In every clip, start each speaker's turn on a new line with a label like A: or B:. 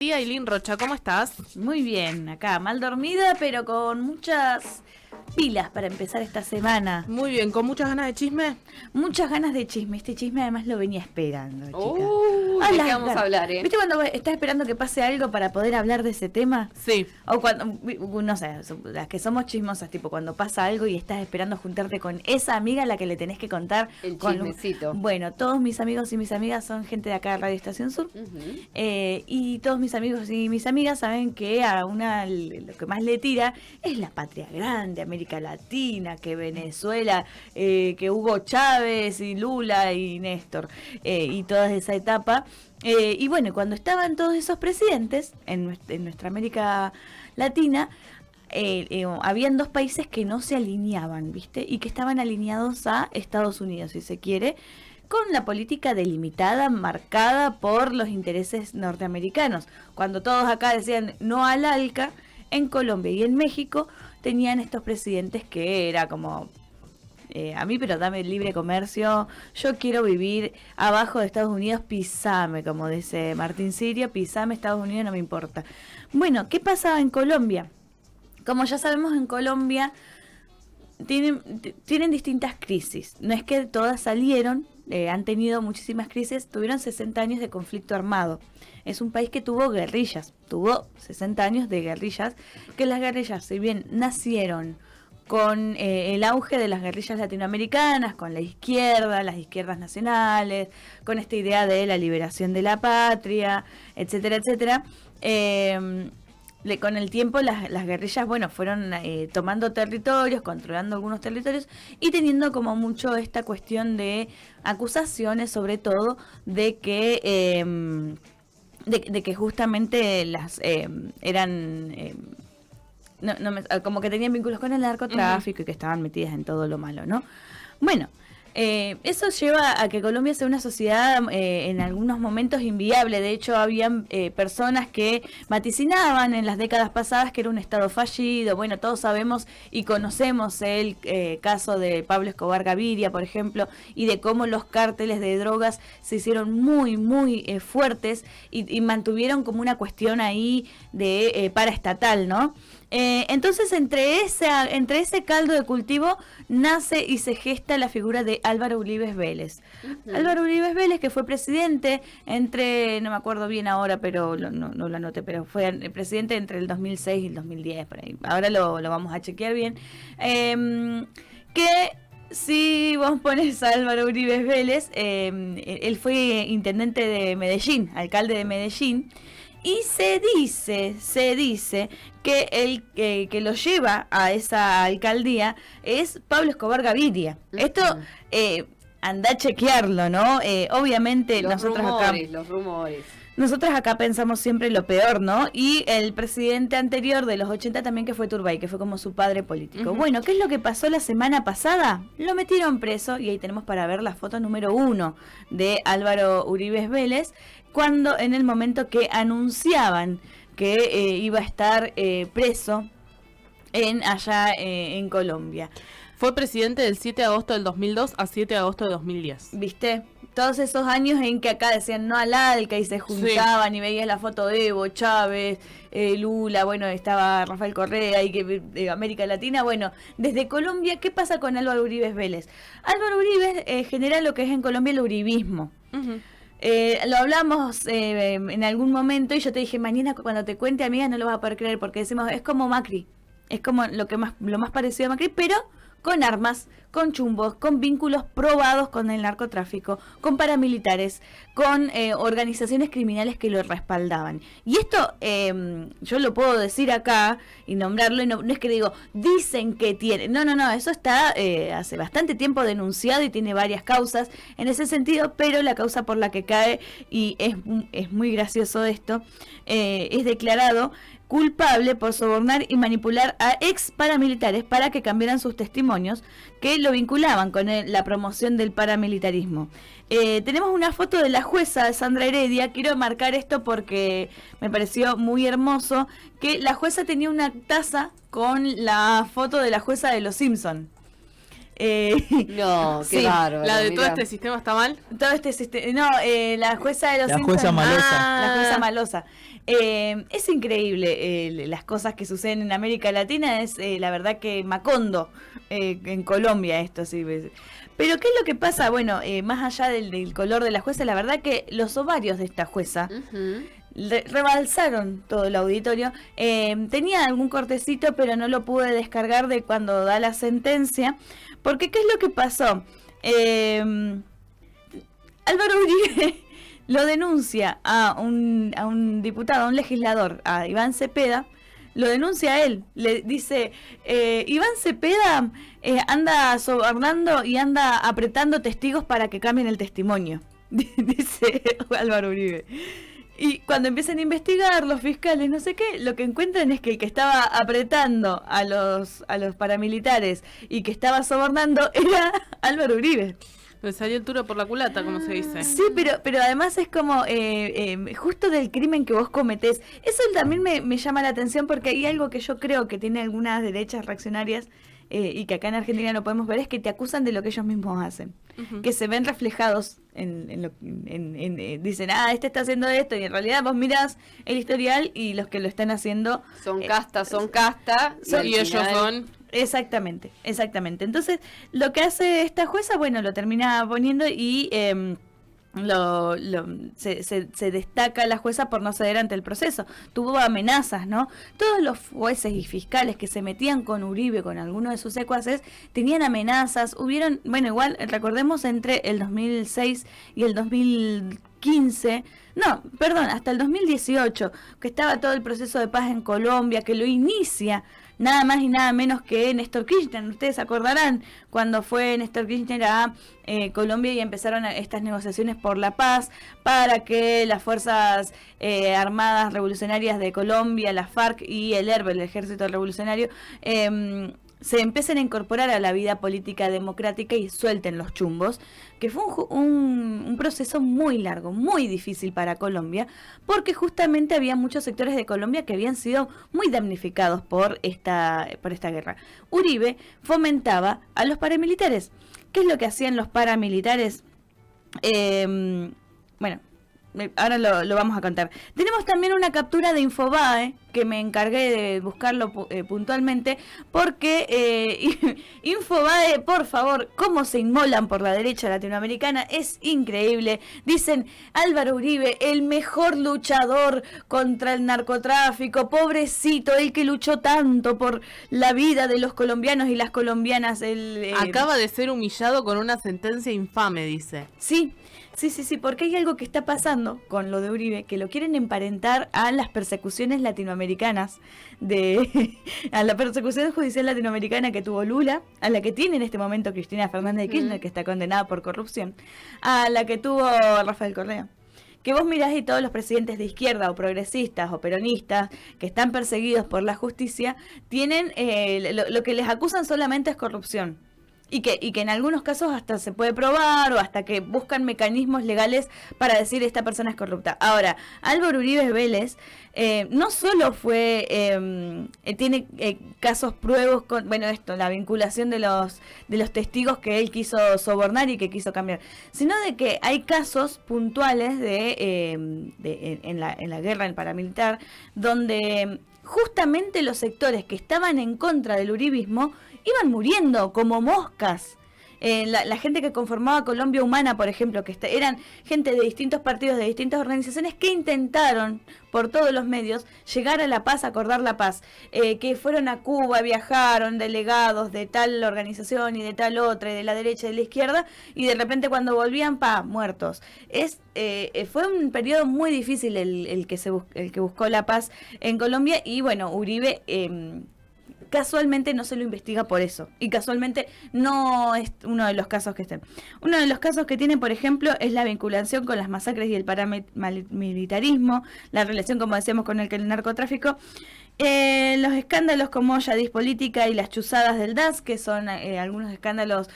A: Tía Ailín Rocha, ¿cómo estás?
B: Muy bien, acá, mal dormida, pero con muchas pilas para empezar esta semana.
A: Muy bien, ¿con muchas ganas de chisme?
B: Muchas ganas de chisme. Este chisme además lo venía esperando, chica.
C: ¿De qué vamos a hablar,
B: ¿Viste cuando estás esperando que pase algo para poder hablar de ese tema?
A: Sí.
B: O cuando, no sé, las que somos chismosas, tipo cuando pasa algo y estás esperando juntarte con esa amiga a la que le tenés que contar.
C: El chismecito.
B: Bueno, todos mis amigos y mis amigas son gente de acá de Radio Estación Sur. Y todos mis amigos y mis amigas saben que a una lo que más le tira es la patria grande, América Latina, que Venezuela, que Hugo Chávez y Lula y Néstor, y toda esa etapa. Y bueno, cuando estaban todos esos presidentes en nuestra América Latina, habían dos países que no se alineaban, ¿viste? Y que estaban alineados a Estados Unidos, si se quiere, con la política delimitada, marcada por los intereses norteamericanos. Cuando todos acá decían no al ALCA, en Colombia y en México tenían estos presidentes que era como... a mí, pero dame libre comercio, yo quiero vivir abajo de Estados Unidos, pisame, como dice Martín Sirio, pisame Estados Unidos, no me importa. Bueno, ¿qué pasaba en Colombia? Como ya sabemos, en Colombia tienen distintas crisis, no es que todas salieron, han tenido muchísimas crisis, tuvieron 60 años de conflicto armado. Es un país que tuvo guerrillas, tuvo 60 años de guerrillas, que las guerrillas, si bien nacieron con el auge de las guerrillas latinoamericanas, con la izquierda, las izquierdas nacionales, con esta idea de la liberación de la patria, etcétera, etcétera. Con el tiempo las guerrillas, bueno, fueron tomando territorios, controlando algunos territorios y teniendo como mucho esta cuestión de acusaciones, sobre todo, de que de que justamente las eran... como que tenían vínculos con el narcotráfico y que estaban metidas en todo lo malo, ¿no? Bueno, eso lleva a que Colombia sea una sociedad en algunos momentos inviable. De hecho, habían personas que vaticinaban en las décadas pasadas que era un estado fallido. Bueno, todos sabemos y conocemos el caso de Pablo Escobar Gaviria, por ejemplo, y de cómo los cárteles de drogas se hicieron muy, muy fuertes y mantuvieron como una cuestión ahí de paraestatal, ¿no? Entonces entre ese caldo de cultivo nace y se gesta la figura de Álvaro Uribe Vélez. Álvaro Uribe Vélez, que fue presidente no me acuerdo bien ahora, pero no lo anoté, pero fue presidente entre el 2006 y el 2010, por ahí. Ahora lo vamos a chequear bien. Que si vos pones a Álvaro Uribe Vélez, él fue intendente de Medellín, alcalde de Medellín. Y se dice que el que lo lleva a esa alcaldía es Pablo Escobar Gaviria. Esto anda a chequearlo, ¿no? Obviamente
C: los rumores.
B: Nosotros acá pensamos siempre lo peor, ¿no? Y el presidente anterior de los 80 también, que fue Turbay, que fue como su padre político. Bueno, ¿qué es lo que pasó la semana pasada? Lo metieron preso y ahí tenemos para ver la foto número 1 de Álvaro Uribe Vélez, cuando en el momento que anunciaban que iba a estar preso allá en Colombia.
A: Fue presidente del 7 de agosto del 2002 a 7 de agosto de 2010.
B: ¿Viste? Todos esos años en que acá decían no al ALCA y se juntaban, sí, y veías la foto de Evo, Chávez, Lula, bueno, estaba Rafael Correa y que de América Latina. Bueno, desde Colombia, ¿qué pasa con Álvaro Uribe Vélez? Álvaro Uribe genera lo que es en Colombia el uribismo. Lo hablamos en algún momento y yo te dije, mañana cuando te cuente, amiga, no lo vas a poder creer, porque decimos, es como Macri, es como lo más parecido a Macri, pero con armas, con chumbos, con vínculos probados con el narcotráfico, con paramilitares, con organizaciones criminales que lo respaldaban. Y esto yo lo puedo decir acá y nombrarlo, y no es que digo, dicen que tiene. No, eso está hace bastante tiempo denunciado y tiene varias causas en ese sentido, pero la causa por la que cae, y es muy gracioso esto, es declarado culpable por sobornar y manipular a ex paramilitares para que cambiaran sus testimonios que lo vinculaban con la promoción del paramilitarismo. Tenemos una foto de la jueza Sandra Heredia. Quiero marcar esto porque me pareció muy hermoso, que la jueza tenía una taza con la foto de la jueza de Los Simpson.
C: No, qué
B: sí,
C: bárbaro.
A: ¿La de todo
C: mirá.
A: este sistema está mal?
B: todo este sistema. No, la jueza de los
D: La
B: Simpsons.
D: jueza malosa.
B: La jueza malosa. Es increíble las cosas que suceden en América Latina. Es la verdad que Macondo en Colombia esto, sí. Pero ¿qué es lo que pasa? Bueno, más allá del color de la jueza, la verdad que los ovarios de esta jueza
C: Ujú.
B: rebalsaron todo el auditorio. Tenía algún cortecito, pero no lo pude descargar de cuando da la sentencia. Porque ¿qué es lo que pasó? Álvaro Uribe lo denuncia a un diputado, a un legislador, a Iván Cepeda. Lo denuncia a él, le dice, Iván Cepeda anda sobornando y anda apretando testigos para que cambien el testimonio, dice Álvaro Uribe. Y cuando empiezan a investigar los fiscales, no sé qué, lo que encuentran es que el que estaba apretando a los paramilitares y que estaba sobornando era Álvaro Uribe.
A: Me salió el turo por la culata, como se dice.
B: Sí, pero además es como justo del crimen que vos cometés. Eso también me llama la atención porque hay algo que yo creo que tiene algunas derechas reaccionarias y que acá en Argentina no podemos ver, es que te acusan de lo que ellos mismos hacen.
A: Ujú.
B: Que se ven reflejados dicen, este está haciendo esto, y en realidad vos mirás el historial y los que lo están haciendo
C: Son casta.
A: Y ellos son...
B: Exactamente. Entonces, lo que hace esta jueza, bueno, lo termina poniendo y se destaca la jueza por no ceder ante el proceso. Tuvo amenazas, ¿no? Todos los jueces y fiscales que se metían con Uribe, con alguno de sus secuaces, tenían amenazas. Hubieron, bueno, igual, recordemos entre el 2006 y el 2015... No, perdón, hasta el 2018, que estaba todo el proceso de paz en Colombia, que lo inicia nada más y nada menos que Néstor Kirchner. Ustedes se acordarán cuando fue Néstor Kirchner a Colombia y empezaron estas negociaciones por la paz para que las Fuerzas Armadas Revolucionarias de Colombia, la FARC y el ERB, el Ejército Revolucionario, se empiecen a incorporar a la vida política democrática y suelten los chumbos, que fue un proceso muy largo, muy difícil para Colombia, porque justamente había muchos sectores de Colombia que habían sido muy damnificados por esta guerra. Uribe fomentaba a los paramilitares. ¿Qué es lo que hacían los paramilitares? Bueno, ahora lo vamos a contar. Tenemos también una captura de Infobae, que me encargué de buscarlo puntualmente, porque Infobae, por favor, cómo se inmolan por la derecha latinoamericana, es increíble. Dicen, Álvaro Uribe, el mejor luchador contra el narcotráfico, pobrecito, el que luchó tanto por la vida de los colombianos y las colombinas.
A: Acaba de ser humillado con una sentencia infame, dice.
B: Sí, porque hay algo que está pasando con lo de Uribe, que lo quieren emparentar a las persecuciones latinoamericanas, a la persecución judicial latinoamericana que tuvo Lula, a la que tiene en este momento Cristina Fernández de Kirchner, que está condenada por corrupción, a la que tuvo Rafael Correa. Que vos mirás y todos los presidentes de izquierda o progresistas o peronistas que están perseguidos por la justicia, tienen lo que les acusan solamente es corrupción. Y que en algunos casos hasta se puede probar o hasta que buscan mecanismos legales para decir esta persona es corrupta. Ahora, Álvaro Uribe Vélez no solo tiene casos pruebos con, la vinculación de los testigos que él quiso sobornar y que quiso cambiar, sino de que hay casos puntuales en la guerra en paramilitar donde justamente los sectores que estaban en contra del uribismo iban muriendo como moscas. La gente que conformaba Colombia Humana, por ejemplo, que eran gente de distintos partidos, de distintas organizaciones que intentaron por todos los medios llegar a la paz, acordar la paz, que fueron a Cuba, viajaron delegados de tal organización y de tal otra, y de la derecha y de la izquierda, y de repente cuando volvían, muertos. Fue un periodo muy difícil el que buscó la paz en Colombia, y bueno, Uribe casualmente no se lo investiga por eso, y casualmente no es uno de los casos que estén. Uno de los casos que tiene, por ejemplo, es la vinculación con las masacres y el paramilitarismo, la relación, como decíamos, con el narcotráfico, Los escándalos como Yadis Política y las chuzadas del DAS, que son algunos escándalos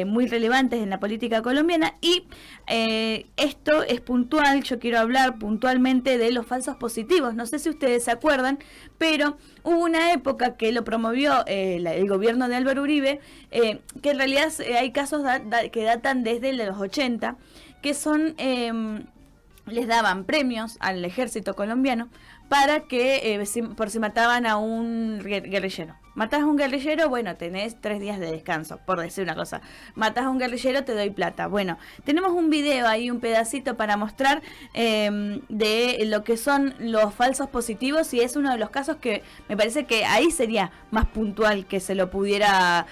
B: muy relevantes en la política colombiana, y esto es puntual, yo quiero hablar puntualmente de los falsos positivos. No sé si ustedes se acuerdan, pero hubo una época que lo promovió el gobierno de Álvaro Uribe, que en realidad hay casos que datan desde los 80, que son... les daban premios al ejército colombiano para que por si mataban a un guerrillero. Matás a un guerrillero, bueno, tenés 3 días de descanso, por decir una cosa. Matás a un guerrillero, te doy plata. Bueno, tenemos un video ahí, un pedacito para mostrar de lo que son los falsos positivos, y es uno de los casos que me parece que ahí sería más puntual que se lo pudiera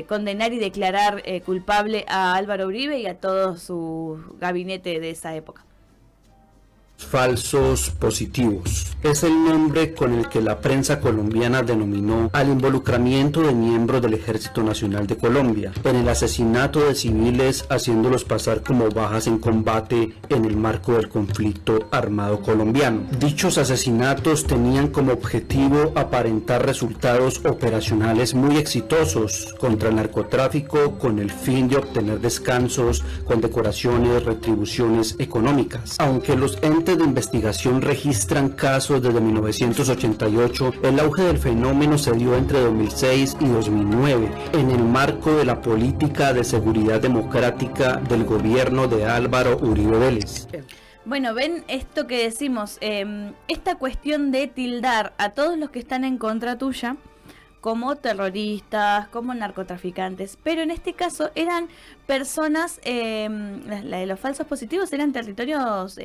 B: condenar y declarar culpable a Álvaro Uribe y a todo su gabinete de esa época.
D: Falsos positivos es el nombre con el que la prensa colombiana denominó al involucramiento de miembros del Ejército Nacional de Colombia en el asesinato de civiles, haciéndolos pasar como bajas en combate en el marco del conflicto armado colombiano. Dichos asesinatos tenían como objetivo aparentar resultados operacionales muy exitosos contra el narcotráfico, con el fin de obtener descansos, condecoraciones, retribuciones económicas. Aunque los entes de investigación registran casos desde 1988, el auge del fenómeno se dio entre 2006 y 2009 en el marco de la política de seguridad democrática del gobierno de Álvaro Uribe Vélez.
B: Bueno, ven esto que decimos, esta cuestión de tildar a todos los que están en contra tuya como terroristas, como narcotraficantes, pero en este caso eran personas, la de los falsos positivos eran territorios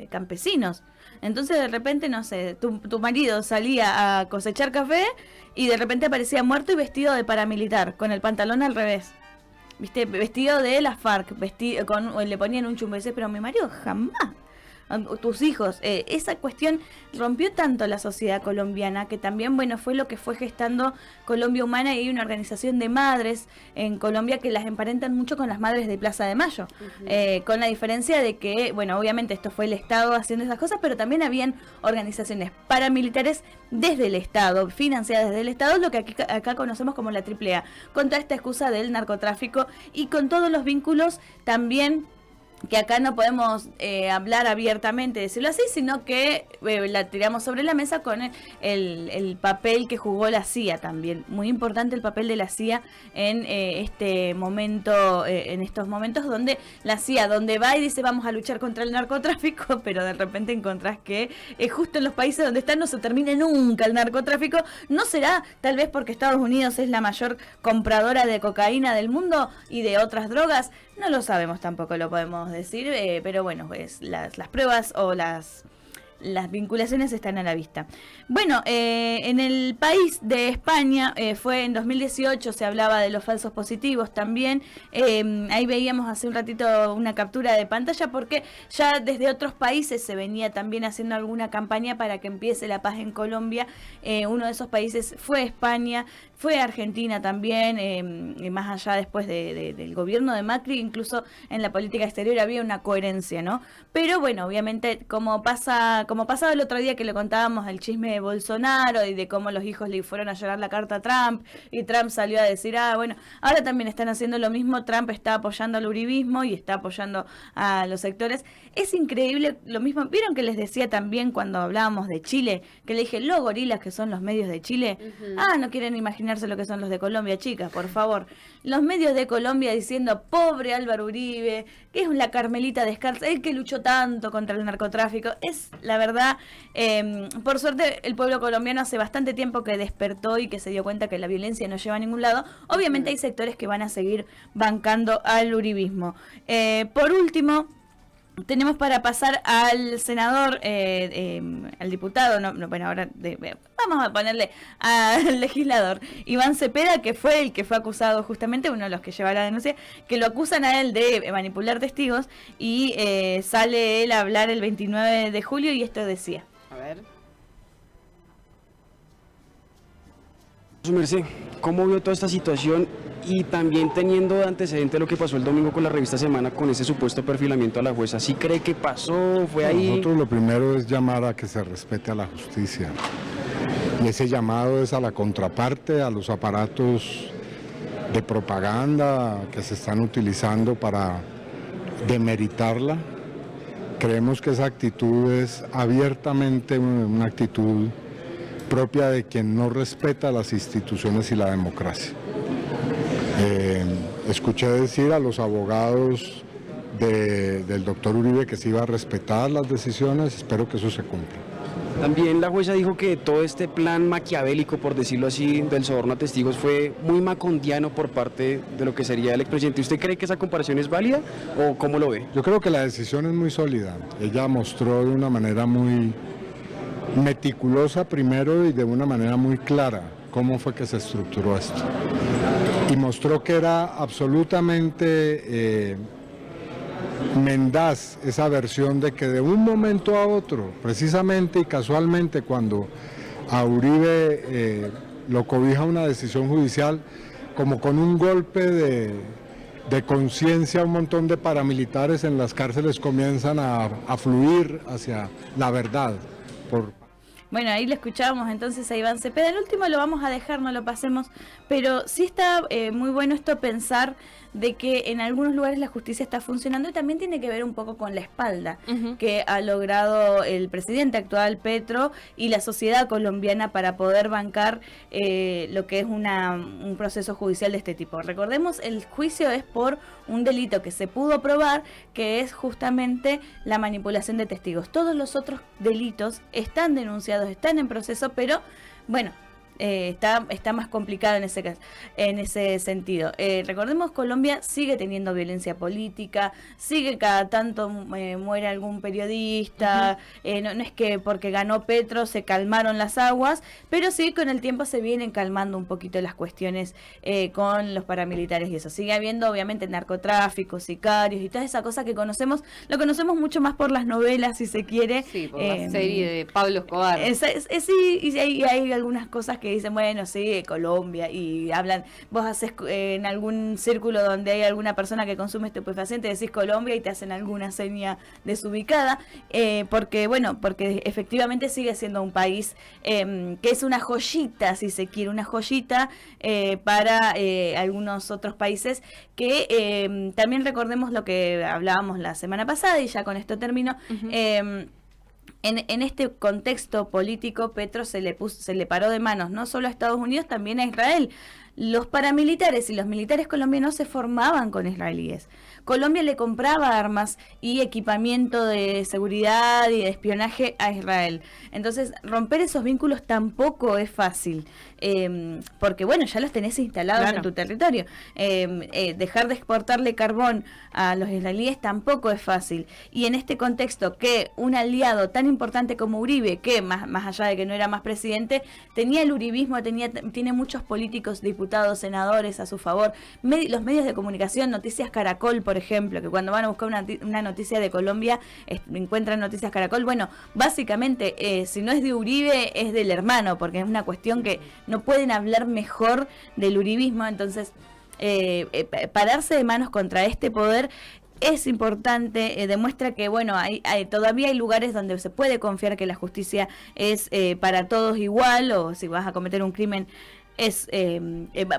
B: campesinos. Entonces de repente, no sé, tu marido salía a cosechar café y de repente aparecía muerto y vestido de paramilitar, con el pantalón al revés. ¿Viste? Vestido de las FARC, le ponían un chumbecé, pero mi marido jamás. Tus hijos, esa cuestión rompió tanto la sociedad colombiana que también, bueno, fue lo que fue gestando Colombia Humana, y hay una organización de madres en Colombia que las emparentan mucho con las madres de Plaza de Mayo, con la diferencia de que, bueno, obviamente esto fue el Estado haciendo esas cosas, pero también habían organizaciones paramilitares desde el Estado, financiadas desde el Estado, lo que acá conocemos como la AAA, contra esta excusa del narcotráfico y con todos los vínculos también, que acá no podemos hablar abiertamente, decirlo así, sino que la tiramos sobre la mesa con el papel que jugó la CIA también. Muy importante el papel de la CIA en este momento, en estos momentos donde la CIA, donde va y dice vamos a luchar contra el narcotráfico, pero de repente encontrás que justo en los países donde están no se termina nunca el narcotráfico. ¿No será tal vez porque Estados Unidos es la mayor compradora de cocaína del mundo y de otras drogas? No lo sabemos, tampoco lo podemos decir, pero bueno, pues las pruebas o las vinculaciones están a la vista. Bueno, en el país de España, fue en 2018, se hablaba de los falsos positivos también. Ahí veíamos hace un ratito una captura de pantalla, porque ya desde otros países se venía también haciendo alguna campaña para que empiece la paz en Colombia. Uno de esos países fue España, fue Argentina también, más allá después del gobierno de Macri, incluso en la política exterior había una coherencia, ¿no? Pero bueno, obviamente, como pasaba el otro día que le contábamos el chisme de Bolsonaro y de cómo los hijos le fueron a llorar la carta a Trump, y Trump salió a decir, bueno, ahora también están haciendo lo mismo, Trump está apoyando al uribismo y está apoyando a los sectores. Es increíble, lo mismo, ¿vieron que les decía también cuando hablábamos de Chile? Que le dije, los gorilas que son los medios de Chile, no quieren imaginarse lo que son los de Colombia, chicas, por favor. Los medios de Colombia diciendo, pobre Álvaro Uribe, que es la Carmelita Descalza, el que luchó tanto contra el narcotráfico. Es, la verdad, por suerte el pueblo colombiano hace bastante tiempo que despertó y que se dio cuenta que la violencia no lleva a ningún lado. Obviamente hay sectores que van a seguir bancando al uribismo. Por último, tenemos para pasar al senador, al diputado, bueno, ahora vamos a ponerle al legislador Iván Cepeda, que fue el que fue acusado, justamente uno de los que lleva la denuncia, que lo acusan a él de manipular testigos, y sale él a hablar el 29 de julio y esto decía.
C: A ver.
E: Su merced, ¿cómo vio toda esta situación y también teniendo de antecedente lo que pasó el domingo con la revista Semana, con ese supuesto perfilamiento a la jueza? ¿Sí cree que pasó? ¿Fue ahí?
F: Nosotros lo primero es llamar a que se respete a la justicia. Y ese llamado es a la contraparte, a los aparatos de propaganda que se están utilizando para demeritarla. Creemos que esa actitud es abiertamente una actitud propia de quien no respeta las instituciones y la democracia. Escuché decir a los abogados del doctor Uribe que se iba a respetar las decisiones, espero que eso se cumpla.
E: También la jueza dijo que todo este plan maquiavélico, por decirlo así, del soborno a testigos fue muy macondiano por parte de lo que sería el expresidente. ¿Usted cree que esa comparación es válida o cómo lo ve?
F: Yo creo que la decisión es muy sólida. Ella mostró de una manera muy meticulosa primero y de una manera muy clara cómo fue que se estructuró esto. Y mostró que era absolutamente mendaz esa versión de que de un momento a otro, precisamente y casualmente cuando a Uribe lo cobija una decisión judicial, como con un golpe de conciencia, un montón de paramilitares en las cárceles comienzan a fluir hacia la verdad.
B: Bueno, ahí lo escuchábamos entonces a Iván Cepeda. El último lo vamos a dejar, no lo pasemos, pero sí está muy bueno esto pensar de que en algunos lugares la justicia está funcionando y también tiene que ver un poco con la espalda que ha logrado el presidente actual Petro y la sociedad colombiana para poder bancar lo que es un proceso judicial de este tipo. Recordemos, el juicio es por un delito que se pudo probar, que es justamente la manipulación de testigos. Todos los otros delitos están denunciados, están en proceso, pero bueno, está más complicado en ese sentido. Recordemos, Colombia sigue teniendo violencia política, sigue cada tanto muere algún periodista, no es que porque ganó Petro se calmaron las aguas, pero sí con el tiempo se vienen calmando un poquito las cuestiones con los paramilitares y eso. Sigue habiendo obviamente narcotráfico, sicarios y toda esa cosa que conocemos, lo conocemos mucho más por las novelas, si se quiere.
C: Sí, por la serie de Pablo Escobar.
B: Sí, y hay algunas cosas que dicen, bueno, sí, Colombia, y hablan, vos haces en algún círculo donde hay alguna persona que consume estupefaciente, decís Colombia y te hacen alguna seña desubicada, porque efectivamente sigue siendo un país que es una joyita, si se quiere, una joyita para algunos otros países que también recordemos lo que hablábamos la semana pasada, y ya con esto termino. En este contexto político, Petro se le paró de manos no solo a Estados Unidos, también a Israel. Los paramilitares y los militares colombianos se formaban con israelíes. Colombia le compraba armas y equipamiento de seguridad y de espionaje a Israel. Entonces, romper esos vínculos tampoco es fácil, porque bueno, ya los tenés instalados en tu territorio. Dejar de exportarle carbón a los israelíes tampoco es fácil. Y en este contexto, que un aliado tan importante como Uribe, que más allá de que no era más presidente, tenía el uribismo, tiene muchos políticos, diputados, senadores a su favor, los medios de comunicación, Noticias Caracol, por ejemplo, que cuando van a buscar una noticia de Colombia encuentran Noticias Caracol. Bueno, básicamente, si no es de Uribe, es del hermano, porque es una cuestión que no pueden hablar mejor del uribismo. Entonces, pararse de manos contra este poder es importante, demuestra que bueno, todavía hay lugares donde se puede confiar que la justicia es para todos igual, o si vas a cometer un crimen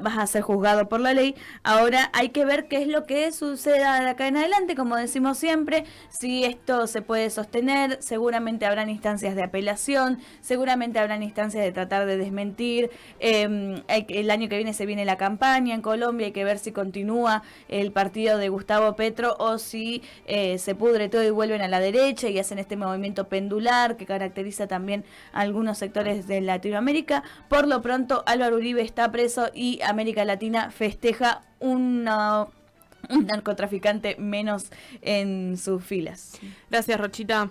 B: vas a ser juzgado por la ley. Ahora hay que ver qué es lo que suceda de acá en adelante, como decimos siempre, si esto se puede sostener. Seguramente habrán instancias de apelación, seguramente habrán instancias de tratar de desmentir. El año que viene se viene la campaña en Colombia, hay que ver si continúa el partido de Gustavo Petro o si se pudre todo y vuelven a la derecha y hacen este movimiento pendular que caracteriza también a algunos sectores de Latinoamérica. Por lo pronto, Álvaro Uribe está preso y América Latina festeja un narcotraficante menos en sus filas.
A: Gracias, Rochita.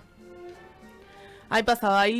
A: Ahí pasaba ahí.